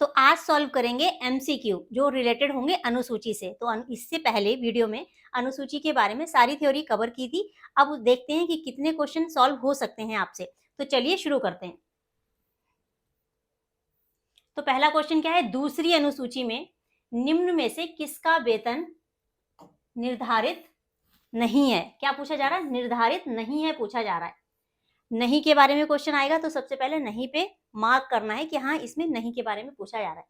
तो आज सॉल्व करेंगे एमसीक्यू जो रिलेटेड होंगे अनुसूची से। तो इससे पहले वीडियो में अनुसूची के बारे में सारी थ्योरी कवर की थी। अब देखते हैं कि कितने क्वेश्चन सॉल्व हो सकते हैं आपसे। तो चलिए शुरू करते हैं। तो पहला क्वेश्चन क्या है, दूसरी अनुसूची में निम्न में से किसका वेतन निर्धारित नहीं है। क्या पूछा जा रहा है, निर्धारित नहीं है पूछा जा रहा है। नहीं के बारे में क्वेश्चन आएगा तो सबसे पहले नहीं पे मार्क करना है कि हाँ इसमें नहीं के बारे में पूछा जा रहा है।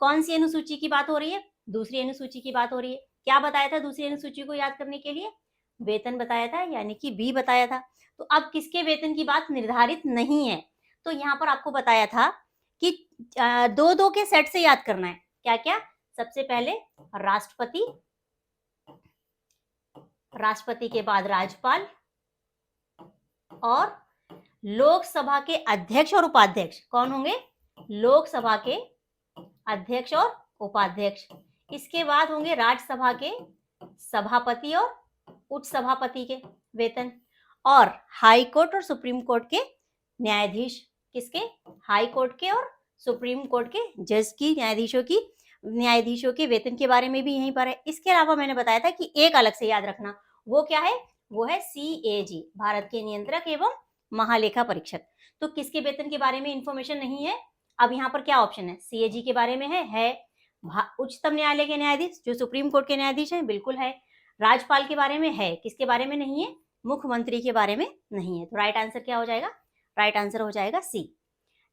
कौन सी अनुसूची की बात हो रही है, दूसरी अनुसूची की बात हो रही है। क्या बताया था दूसरी अनुसूची को याद करने के लिए, वेतन बताया था, यानी कि बी बताया था। तो अब किसके वेतन की बात निर्धारित नहीं है, तो यहाँ पर आपको बताया था कि दो दो के सेट से याद करना है। क्या क्या, सबसे पहले राष्ट्रपति, राष्ट्रपति के बाद राज्यपाल और लोकसभा के अध्यक्ष और उपाध्यक्ष। कौन होंगे, लोकसभा के अध्यक्ष और उपाध्यक्ष। इसके बाद होंगे राज्यसभा के सभापति और उच्च सभापति के वेतन, और हाई कोर्ट और सुप्रीम कोर्ट के न्यायाधीश। किसके, हाई कोर्ट के और सुप्रीम कोर्ट के जज की, न्यायाधीशों के वेतन के बारे में भी यहीं पर है। इसके अलावा मैंने बताया था कि एक अलग से याद रखना, वो क्या है, वो है CAG, भारत के नियंत्रक एवं महालेखा परीक्षक। तो किसके वेतन के बारे में इंफॉर्मेशन नहीं है। अब यहाँ पर क्या ऑप्शन है, CAG के बारे में है उच्चतम न्यायालय के न्यायाधीश जो सुप्रीम कोर्ट के न्यायाधीश हैं, बिल्कुल है। राज्यपाल के बारे में है, किसके बारे में नहीं है, मुख्यमंत्री के बारे में नहीं है। तो राइट आंसर क्या हो जाएगा, राइट आंसर हो जाएगा सी।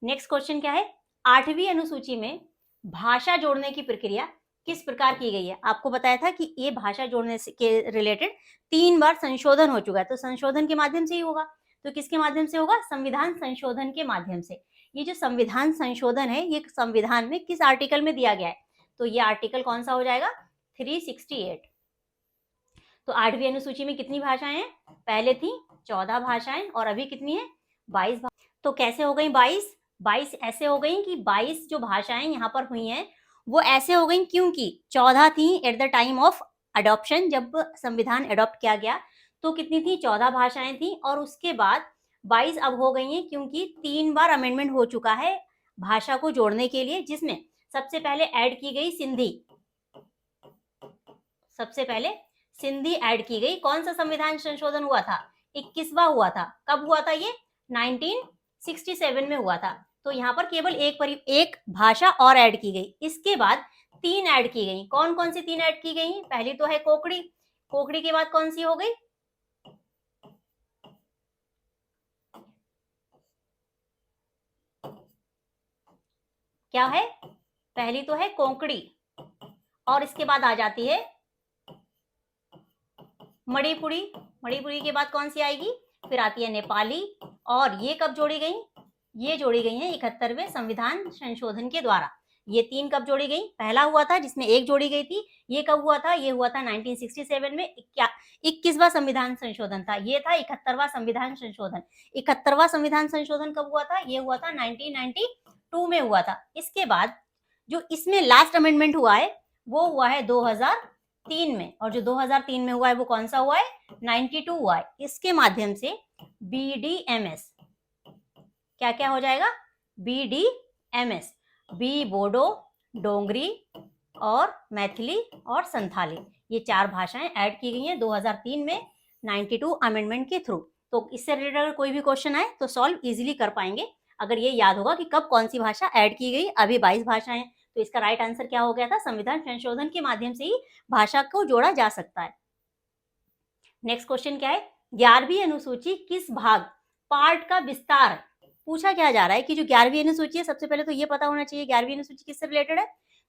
नेक्स्ट क्वेश्चन क्या है, 8वीं अनुसूची में भाषा जोड़ने की प्रक्रिया किस प्रकार की गई है। आपको बताया था कि ये भाषा जोड़ने के रिलेटेड 3 बार संशोधन हो चुका है, तो संशोधन के माध्यम से ही होगा। तो किसके माध्यम से होगा, संविधान संशोधन के माध्यम से। ये जो संविधान संशोधन है, ये संविधान में किस आर्टिकल में दिया गया है, तो ये आर्टिकल कौन सा हो जाएगा, 368। तो 8वीं अनुसूची में कितनी भाषाएं हैं, पहले थी 14 भाषाएं और अभी कितनी है, 22। तो कैसे हो गई 22 ऐसे हो गई कि 22 जो भाषाएं यहाँ पर हुई हैं वो ऐसे हो गई क्योंकि 14 थी at the time of adoption, जब संविधान अडॉप्ट किया गया तो कितनी थी, 14 भाषाएं थी, और उसके बाद 22 अब हो गई हैं क्योंकि 3 बार अमेंडमेंट हो चुका है भाषा को जोड़ने के लिए, जिसमें सबसे पहले ऐड की गई सिंधी। सबसे पहले सिंधी ऐड की गई। कौन सा संविधान संशोधन हुआ था, 21वां हुआ था। कब हुआ था ये, 1967 में हुआ था। तो यहाँ पर केवल एक भाषा और ऐड की गई। इसके बाद 3 ऐड की गई। कौन कौन सी 3 ऐड की गई, पहली तो है कोकड़ी, कोकड़ी के बाद कौन सी हो गई, क्या है, पहली तो है कोंकणी, और इसके बाद आ जाती है मणिपुरी। मणिपुरी के बाद कौन सी आएगी, फिर आती है नेपाली, और ये कब जोड़ी गई, ये जोड़ी गई है 71वें संविधान संशोधन के द्वारा। ये 3 कब जोड़ी गई, पहला हुआ था जिसमें एक जोड़ी गई थी, ये कब हुआ था, ये हुआ था 1967 में। 21वां संविधान संशोधन था, ये था 71वां संविधान संशोधन। 71वां संविधान संशोधन कब हुआ था, ये हुआ था 1992 में हुआ था। इसके बाद जो इसमें लास्ट अमेंडमेंट हुआ है वो हुआ है 2003 में, और जो 2003 में हुआ है वो कौन सा हुआ है, 92 हुआ है। इसके माध्यम से BDMS, क्या क्या हो जाएगा, BDMS, बी बोडो, डोंगरी और मैथिली और संथाली, ये 4 भाषाएं ऐड की गई हैं 2003 में 92 अमेंडमेंट के थ्रू। तो इससे रिलेटेड अगर कोई भी क्वेश्चन आए तो सॉल्व इजीली कर पाएंगे अगर ये याद होगा कि कब कौन सी भाषा ऐड की गई। अभी 22 भाषाएं, तो इसका राइट आंसर क्या हो गया था, संविधान संशोधन के माध्यम से ही भाषा को जोड़ा जा सकता है। नेक्स्ट क्वेश्चन क्या है, 11वीं अनुसूची किस भाग पार्ट का विस्तार। पूछा क्या जा रहा है कि जो 11वीं अनुसूची है, सबसे पहले तो ये पता होना चाहिए 11वीं अनुसूची किससे रिलेटेड है।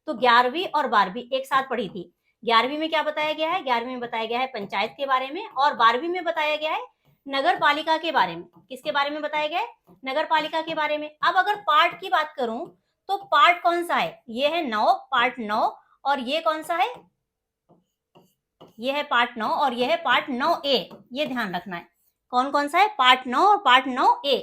तो 11वीं और 12वीं एक साथ पढ़ी थी। 11वीं में क्या बताया गया है, 11वीं में बताया गया है पंचायत के बारे में, और 12वीं में बताया गया है नगर पालिका के बारे में। किसके बारे में बताया गया है, नगर पालिका के बारे में। अब अगर पार्ट की बात करूं तो पार्ट कौन सा है, ये है 9, पार्ट 9, और ये कौन सा है, ये है पार्ट 9, और ये है पार्ट 9A। ये ध्यान रखना है कौन कौन सा है, पार्ट 9 और पार्ट 9A।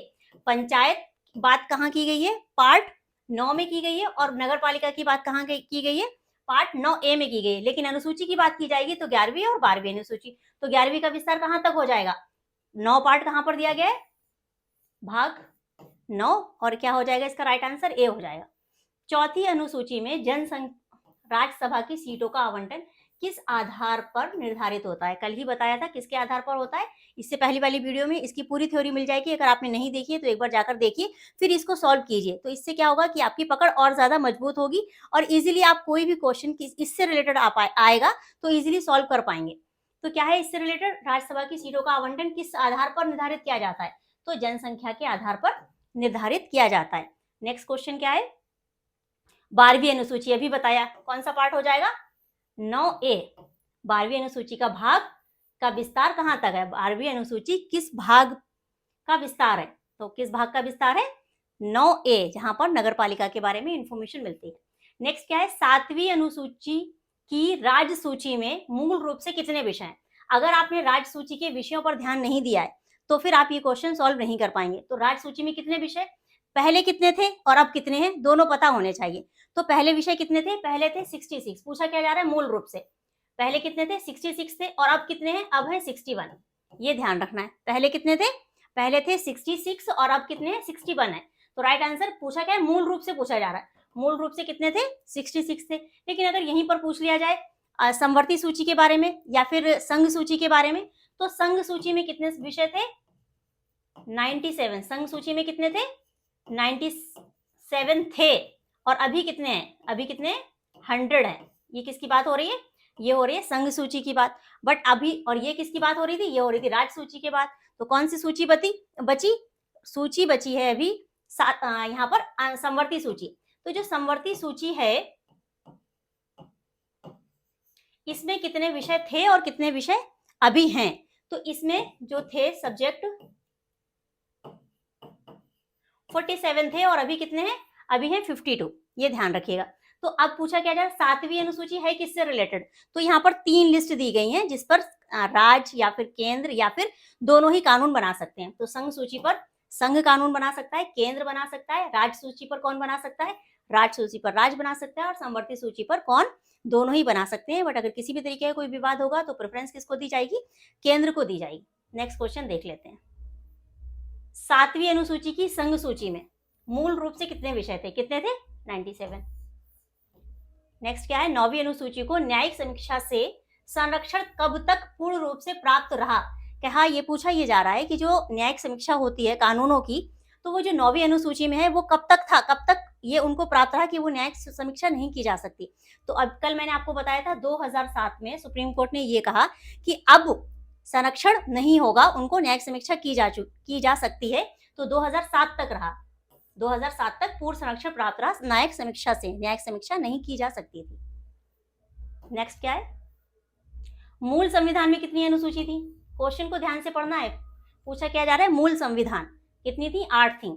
पंचायत बात कहाँ की गई है, पार्ट 9 में की गई है, और नगर पालिका की बात कहाँ की गई है, पार्ट 9A में की गई है। लेकिन अनुसूची की बात की जाएगी तो 11वीं और 12वीं अनुसूची। तो 11वीं का विस्तार कहाँ तक हो जाएगा, 9 पार्ट कहाँ पर दिया गया है, भाग 9, और क्या हो जाएगा इसका राइट आंसर, ए हो जाएगा। चौथी अनुसूची में राज्यसभा की सीटों का आवंटन किस आधार पर निर्धारित होता है? कल ही बताया था किसके आधार पर होता है। इससे पहली वाली वीडियो में इसकी पूरी थ्योरी मिल जाएगी, अगर आपने नहीं देखी है तो एक बार जाकर देखिए, फिर इसको सॉल्व कीजिए। तो इससे क्या होगा कि आपकी पकड़ और ज्यादा मजबूत होगी और इजीली आप कोई भी क्वेश्चन इससे रिलेटेड आएगा तो इजीली सॉल्व कर पाएंगे। तो क्या है इससे रिलेटेड? राज्यसभा की सीटों का आवंटन किस आधार पर निर्धारित किया जाता है? तो जनसंख्या के आधार पर निर्धारित किया जाता है। नेक्स्ट क्वेश्चन क्या है? 12वीं अनुसूची, अभी बताया, कौन सा पार्ट हो जाएगा? 9A। 12वीं अनुसूची का भाग का विस्तार कहां तक है? 12वीं अनुसूची किस भाग का विस्तार है? तो किस भाग का विस्तार है? 9A, जहां पर नगरपालिका के बारे में इंफॉर्मेशन मिलती है। नेक्स्ट क्या है? 7वीं अनुसूची की राज्य सूची में मूल रूप से कितने विषय हैं? अगर आपने राज्य सूची के विषयों पर ध्यान नहीं दिया है तो फिर आप ये क्वेश्चन सॉल्व नहीं कर पाएंगे। तो राज्य सूची में कितने विषय, पहले कितने थे और अब कितने हैं, दोनों पता होने चाहिए। तो पहले विषय कितने थे? पहले थे 66। पूछा क्या जा रहा है? मूल रूप से पहले कितने थे? 66 थे, और अब कितने हैं? अब है 61। ये ध्यान रखना है। पहले कितने थे? पहले थे 66 और अब कितने हैं? 61 है। तो राइट आंसर पूछा क्या है? मूल रूप से पूछा जा रहा है। मूल रूप से कितने थे? 66 थे। लेकिन अगर यहीं पर पूछ लिया जाए समवर्ती सूची के बारे में या फिर संघ सूची के बारे में, तो संघ सूची में कितने विषय थे? 97। संघ सूची में कितने थे? 97 थे, और अभी कितने हैं? अभी कितने? 100 है। ये किसकी बात हो रही है? ये हो रही है संघ सूची की बात। बट अभी, और ये किसकी बात हो रही थी? ये हो रही थी राज्य सूची की बात। तो कौन सी सूची बची? सूची बची है अभी यहाँ पर समवर्ती सूची। तो जो समवर्ती सूची है इसमें कितने विषय थे और कितने विषय अभी हैं? तो इसमें जो थे सब्जेक्ट 47 थे और अभी कितने हैं? अभी हैं 52। ये ध्यान रखिएगा। तो अब पूछा क्या जा रहा है? 7वीं अनुसूची है किससे रिलेटेड? तो यहाँ पर 3 लिस्ट दी गई हैं जिस पर राज्य या फिर केंद्र या फिर दोनों ही कानून बना सकते हैं। तो संघ सूची पर संघ कानून बना सकता है, केंद्र बना सकता है, राज्य सूची पर कौन बना सकता है? राज्य सूची पर राज्य बना सकता है, और समवर्ती सूची पर कौन? दोनों ही बना सकते हैं। बट अगर किसी भी तरीके का कोई विवाद होगा तो प्रेफरेंस किसको दी जाएगी? केंद्र को दी जाएगी। नेक्स्ट क्वेश्चन देख लेते हैं। 7वीं अनुसूची की संघ सूची में मूल रूप से कितने विषय थे? कितने थे? 97। नेक्स्ट क्या है? 9वीं अनुसूची को न्यायिक समीक्षा से संरक्षण कब तक पूर्ण रूप से प्राप्त रहा? क्या ये पूछा ये जा रहा है कि जो न्यायिक समीक्षा होती है कानूनों की, तो वो जो 9वीं अनुसूची में है वो कब तक था, कब तक ये उनको प्राप्त रहा कि वो न्यायिक समीक्षा नहीं की जा सकती? तो अब कल मैंने आपको बताया था 2007 में सुप्रीम कोर्ट ने ये कहा कि अब संरक्षण नहीं होगा, उनको न्यायिक समीक्षा की जा सकती है। तो 2007 तक रहा, 2007 तक पूर्ण संरक्षण प्राप्त रहा न्यायिक समीक्षा से, न्यायिक समीक्षा नहीं की जा सकती थी। नेक्स्ट क्या है? मूल संविधान में कितनी अनुसूची थी? क्वेश्चन को ध्यान से पढ़ना है। पूछा क्या जा रहा है? मूल संविधान कितनी थी? 8 थी।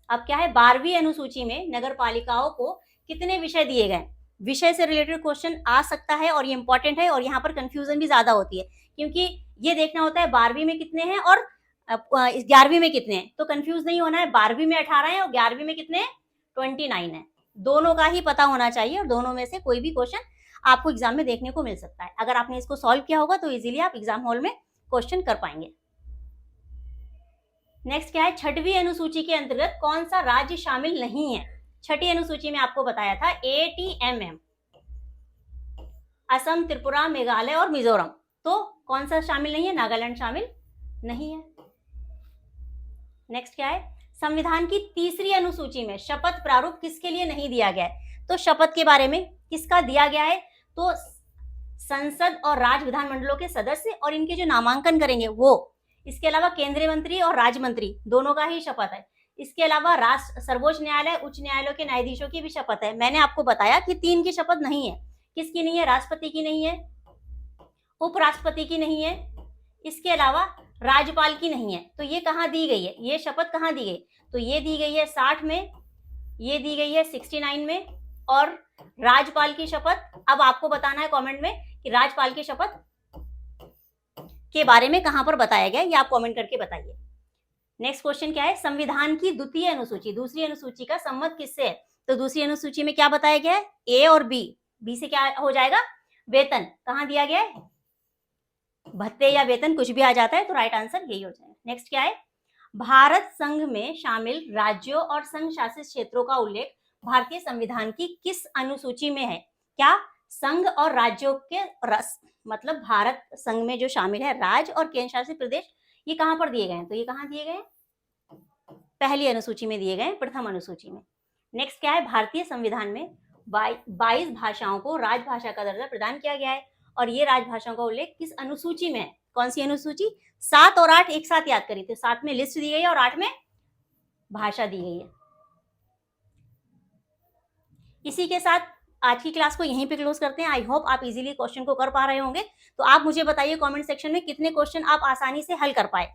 अब क्या है? 12वीं अनुसूची में नगर पालिकाओं को कितने विषय दिए गए? विषय से रिलेटेड क्वेश्चन आ सकता है और ये इंपॉर्टेंट है, और यहाँ पर कंफ्यूजन भी ज्यादा होती है क्योंकि ये देखना होता है 12वीं में कितने हैं और 11वीं में कितने हैं। तो कंफ्यूज नहीं होना है। 12वीं में 18 है और 11वीं में कितने हैं? 29 है। दोनों का ही पता होना चाहिए और दोनों में से कोई भी क्वेश्चन आपको एग्जाम में देखने को मिल सकता है। अगर आपने इसको सॉल्व किया होगा तो इजीली आप एग्जाम हॉल में क्वेश्चन कर पाएंगे। नेक्स्ट क्या है? 6वीं अनुसूची के अंतर्गत कौन सा राज्य शामिल नहीं है? 6ठी अनुसूची में आपको बताया था ATMM, असम, त्रिपुरा, मेघालय और मिजोरम। तो कौन सा शामिल नहीं है? नागालैंड शामिल नहीं है। नेक्स्ट क्या है? संविधान की 3री अनुसूची में शपथ प्रारूप किसके लिए नहीं दिया गया है? तो शपथ के बारे में किसका दिया गया है? तो संसद और राज्य विधानमंडलों के सदस्य और इनके जो नामांकन करेंगे वो, इसके अलावा केंद्रीय मंत्री और राज्य मंत्री दोनों का ही शपथ है। इसके अलावा सर्वोच्च न्यायालय, उच्च न्यायालयों के न्यायाधीशों की भी शपथ है। मैंने आपको बताया कि 3 की शपथ नहीं है। किसकी नहीं है? राष्ट्रपति की नहीं है, उपराष्ट्रपति की नहीं है, इसके अलावा राज्यपाल की नहीं है। तो ये कहाँ दी गई है? ये शपथ कहाँ दी गई? तो ये दी गई है 60 में, ये दी गई है 69 में, और राज्यपाल की शपथ अब आपको बताना है कमेंट में कि राज्यपाल की शपथ के बारे में कहां पर बताया गया, ये आप कमेंट करके बताइए। नेक्स्ट क्वेश्चन क्या है? संविधान की द्वितीय अनुसूची, दूसरी अनुसूची का संबंध किससे है? तो दूसरी अनुसूची में क्या बताया गया है? ए और बी से क्या हो जाएगा? वेतन। कहां दिया गया है? भत्ते या वेतन कुछ भी आ जाता है, तो राइट आंसर यही हो जाएगा। नेक्स्ट क्या है? भारत संघ में शामिल राज्यों और संघ शासित क्षेत्रों का उल्लेख भारतीय संविधान की किस अनुसूची में है? क्या संघ और राज्यों के मतलब भारत संघ में जो शामिल है राज्य और केंद्र शासित प्रदेश, ये कहां पर दिए गए हैं? तो ये कहां दिए गए हैं? पहली अनुसूची में दिए गए, प्रथम अनुसूची में। नेक्स्ट क्या है? भारतीय संविधान में 22 भाषाओं को राजभाषा का दर्जा प्रदान किया गया है, और ये राजभाषाओं का उल्लेख किस अनुसूची में है? कौन सी अनुसूची? 7 और 8 एक साथ याद करिए, तो 7 में लिस्ट दी गई है और 8 में भाषा दी गई है। इसी के साथ आज की क्लास को यहीं पे क्लोज करते हैं। आई होप आप इजीली क्वेश्चन को कर पा रहे होंगे। तो आप मुझे बताइए कमेंट सेक्शन में कितने क्वेश्चन आप आसानी से हल कर पाए।